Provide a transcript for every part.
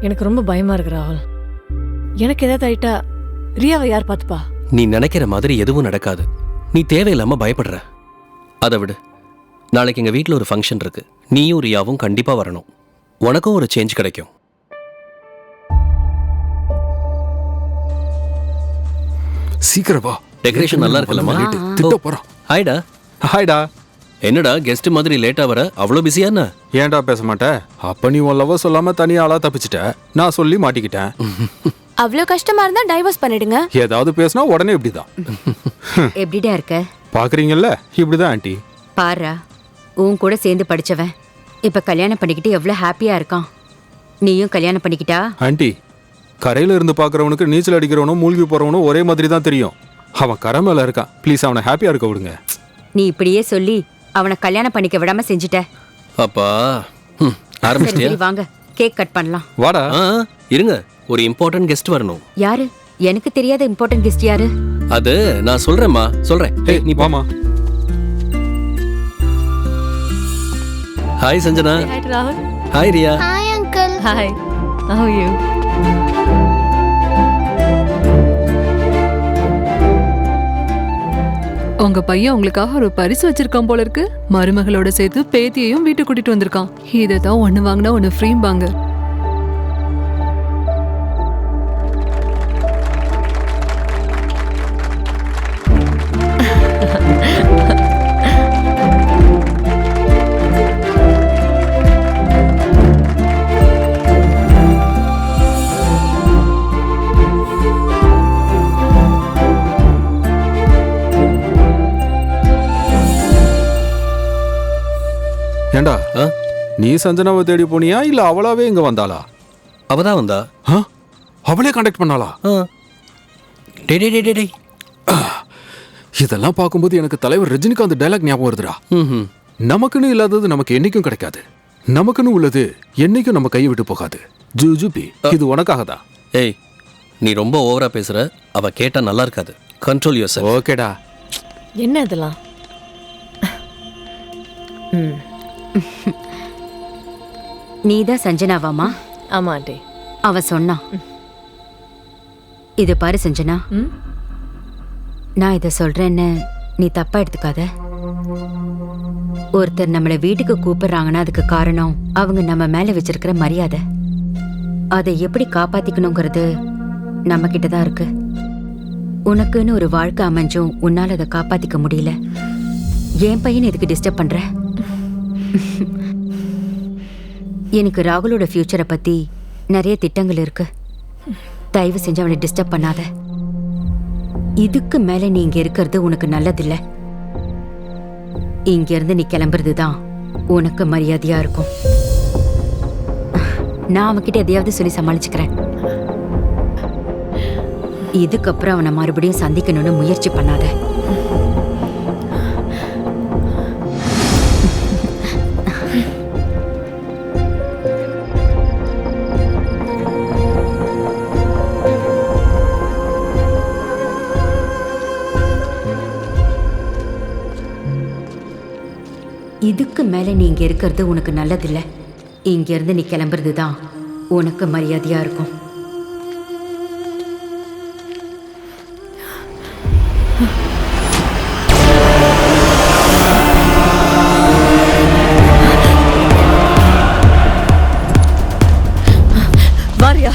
எனக்கு ரொம்ப பயமா இருக்கு ராகுல். எனக்கு ஏதாவது ஆயிட்டா ரியாவை யார் பார்த்துப்பா? நீ நினைக்கிற மாதிரி எதுவும் நடக்காது. நீ தேவையில்லாம பயப்படுற. அதை விடு. நாளைக்கு எங்க வீட்டில் ஒரு ஃபங்க்ஷன் இருக்கு. நீயும் ரியாவும் கண்டிப்பா வரணும். உனக்கும் ஒரு சேஞ்ச் கிடைக்கும். சீக்கிரம் வா. டெக்கரேஷன் நல்லா இருக்குல்லம்மா? திட்ட போறோம். ஹாய்டா. ஹாய்டா. என்னடா கெஸ்ட் மாதிரி லேட்டா வர? அவ்வளோ பிஸியா என்ன? ஏன்டா பேச மாட்டேன்? அப்ப நீ உன் லவ் சொல்லாம தனியா ஆளா தப்பிச்சிட்ட. நான் சொல்லி மாட்டிக்கிட்டேன். அவ்வளோ கஷ்டமா இருந்தா டைவர்ஸ் பண்ணிடுங்க. ஏதாவது பேசினா உடனே இப்படிதான். எப்படிடா இருக்க? பாக்குறீங்கல்ல, இப்படிதான் ஆண்டி. பாரா, உன் கூட சேர்ந்து படிச்சவன் இப்ப கல்யாணம் பண்ணிக்கிட்டு எவ்வளவு ஹாப்பியா இருக்கான். நீயும் கல்யாணம் பண்ணிக்கிட்டா? ஆண்டி, கரையில இருந்து பாக்குறவனுக்கு நீச்சல் அடிக்கிறவனும் மூழ்கி போறவனும் ஒரே மாதிரி தான் தெரியும். அவன் கரை மேல இருக்கான். ப்ளீஸ் அவனை ஹாப்பியா இருக்க விடுங்க. நீ இப்படியே சொல்லி அவனை கல்யாணம் பண்ணிக்க விடாம செஞ்சுட்ட. அப்பா சரி, வாங்க கேக் கட் பண்ணலாம். வாடா. இருங்க, ஒரு இம்பார்ட்டன்ட் கெஸ்ட் வரணும். யாரு? எனக்கு தெரியாத இம்பார்ட்டன்ட் கெஸ்ட் யாரு? அது நான் சொல்றேன்மா, சொல்றேன். ஏய், நீ வாமா. ஹாய் சஞ்சனா. ஹாய் ராகுல். Hi Riya. Hi uncle. Hi. How are you? உங்க பையன் உங்களுக்காக ஒரு பரிசு வச்சிருக்கான் போல இருக்கு. மருமகளோட சேர்த்து பேத்தியையும் வீட்டுக்கு கூட்டிட்டு வந்திருக்கான். இதைத்தான் ஒண்ணு வாங்கினா ஒண்ணு ஃப்ரீம்பாங்க. ஏண்டா, நீ சஞ்சனாவை தேடி போனியா இல்ல அவளாவே இங்க வந்தாளா? அவதான் வந்தா. அவளே கான்டாக்ட் பண்ணாளா? டேய். இதெல்லாம் பார்க்கும்போது எனக்கு தலைவர் ரஜினிகாந்த் டைலாக் ஞாபகம் வருதுடா. நமக்குன்னு இல்லாதது நமக்கு என்னைக்கும் கிடைக்காது. நமக்குன்னு உள்ளது என்னைக்கும் நம்ம கையை விட்டு போகாது. ஜூஜுபி, இது உனக்காக தான். ஏய், நீ ரொம்ப ஓவரா பேசுற. அவ கேட்டா நல்லா இருக்காது. Control yourself. ஓகேடா. என்ன இதெல்லாம்? நீதான் சஞ்சனாவாமா? ஆமா ஆண்டி. அவ சொன்னா. இது பாரு சஞ்சனா, நான் இதை சொல்றேன்னு நீ தப்பா எடுத்துக்காத. ஒருத்தர் நம்மள வீட்டுக்கு கூப்பிடுறாங்கன்னா அதுக்கு காரணம் அவங்க நம்ம மேல வச்சிருக்கிற மரியாதை. அதை எப்படி காப்பாத்திக்கணுங்கிறது நம்ம கிட்டதான் இருக்கு. உனக்குன்னு ஒரு வாழ்க்கை அமைஞ்சும் உன்னால அதை காப்பாத்திக்க முடியல. என் பையன் எதுக்கு டிஸ்டர்ப் பண்ற? எனக்கு ராகுலோட ஃபியூச்சரை பத்தி நிறைய திட்டங்கள் இருக்கு. தயவு செஞ்சு அவனை டிஸ்டர்ப் பண்ணாத. இதுக்கு மேல நீ இங்க இருக்கிறது உனக்கு நல்லதில்ல. இங்க இருந்து நீ கிளம்புறதுதான் உனக்கு மரியாதையா இருக்கும். நான் அவன்கிட்ட எதையாவது சொல்லி சமாளிச்சுக்கிறேன். இதுக்கப்புறம் அவனை மறுபடியும் சந்திக்கணும்னு முயற்சி பண்ணாத. இதுக்கு மேல நீ இங்க இருக்கிறது உனக்கு நல்லதில்ல. இங்க இருந்து நீ கிளம்புறதுதான் உனக்கு மரியாதையா இருக்கும். வாரியா?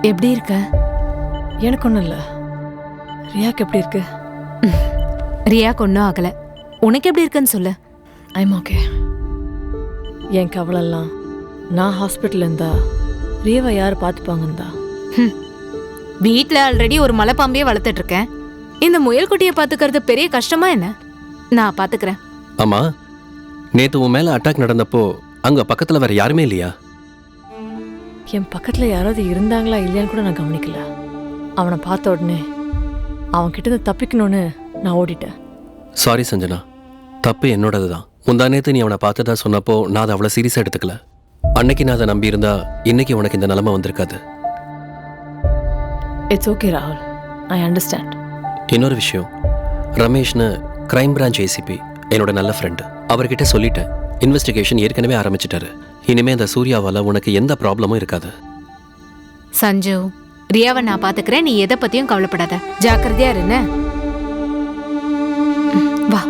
எப்படி இருக்க? எனக்கு ஒன்றும் இல்லை. ரியாக்கு எப்படி இருக்கு? ரியாக்கு ஒன்றும் ஆகல. உனக்கு எப்படி இருக்குன்னு சொல்லு. I'm okay. என் கவலைலாம் நான் ஹாஸ்பிட்டல் இருந்தா ரியாவை யார் பார்த்துப்பாங்கன்னு. வீட்டில் ஆல்ரெடி ஒரு மலைப்பாம்பையே வளர்த்துட்டு இருக்கேன். இந்த முயல் குட்டியை பார்த்துக்கிறது பெரிய கஷ்டமா என்ன? நான் பார்த்துக்கிறேன். ஆமா, நேத்து உன் மேல அட்டாக் நடந்தப்போ அங்க பக்கத்துல வேற யாருமே இல்லையா? என் பக்கத்தில் யாராவது இருந்தாங்களா இல்லையான்னு கூட நான் கவனிக்கல. அவனை பார்த்த உடனே அவன் கிட்ட தப்பிக்கணும்னு நான் ஓடிட்டேன். சாரி சஞ்சனா, தப்பு என்னோடது தான். முந்தா நேத்து நீ அவனை பார்த்ததா சொன்னப்போ நான் அதை அவ்வளோ சீரியஸாக எடுத்துக்கல. அன்னைக்கு நான் அதை நம்பியிருந்தா இன்னைக்கு உனக்கு இந்த நிலைமை வந்திருக்காது. இட்ஸ் ஓகே ராகுல், ஐ அண்டர்ஸ்டாண்ட். இன்னொரு விஷயம், ரமேஷ்னு கிரைம் பிரான்ச் ஏசிபி என்னோட நல்ல ஃப்ரெண்டு. அவர்கிட்ட சொல்லிட்டேன், இன்வெஸ்டிகேஷன் ஏற்கனவே ஆரம்பிச்சிட்டாரு. இனிமே அந்த சூர்யாவால் உனக்கு எந்த ப்ராப்ளமும் இருக்காது. சஞ்சு, ரியாவை நான் பார்த்துக்கிறேன். நீ எதை பத்தியும் கவலைப்படாத. ஜாக்கிரதையா இருன்னு. வா.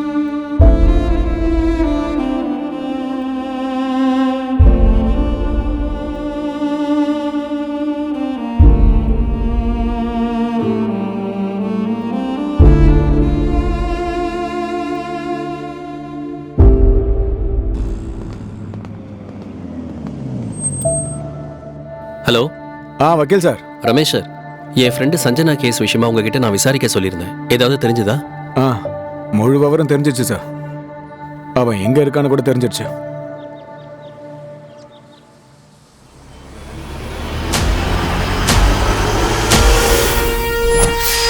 ஹலோ. வக்கீல் சார். ரமேஷ் சார், என் ஃப்ரெண்டு சஞ்சனா கேஸ் விஷயமா உங்ககிட்ட நான் விசாரிக்க சொல்லியிருந்தேன். ஏதாவது தெரிஞ்சுதா? முழு விவரம் தெரிஞ்சிச்சு சார். அவன் எங்க இருக்கான்னு கூட தெரிஞ்சிருச்சு.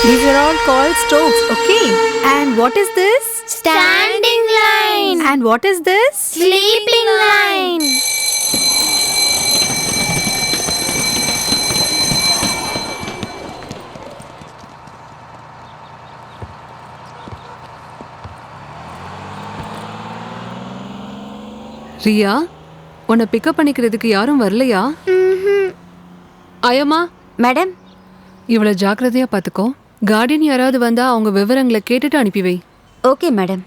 These are all called strokes, okay? And what is this? Standing line. And what is this? Sleeping line. Riya, உன்னை பிக்கப் பண்ணிக்கிறதுக்கு யாரும் வரலையா? ஐயம்மா, மேடம், இவ்வளவு ஜாக்கிரதையா பாத்துக்கோ. கார்டியன் யாராவது வந்தா அவங்க விவரங்களை கேட்டுட்டு அனுப்பி வை. Okay madam.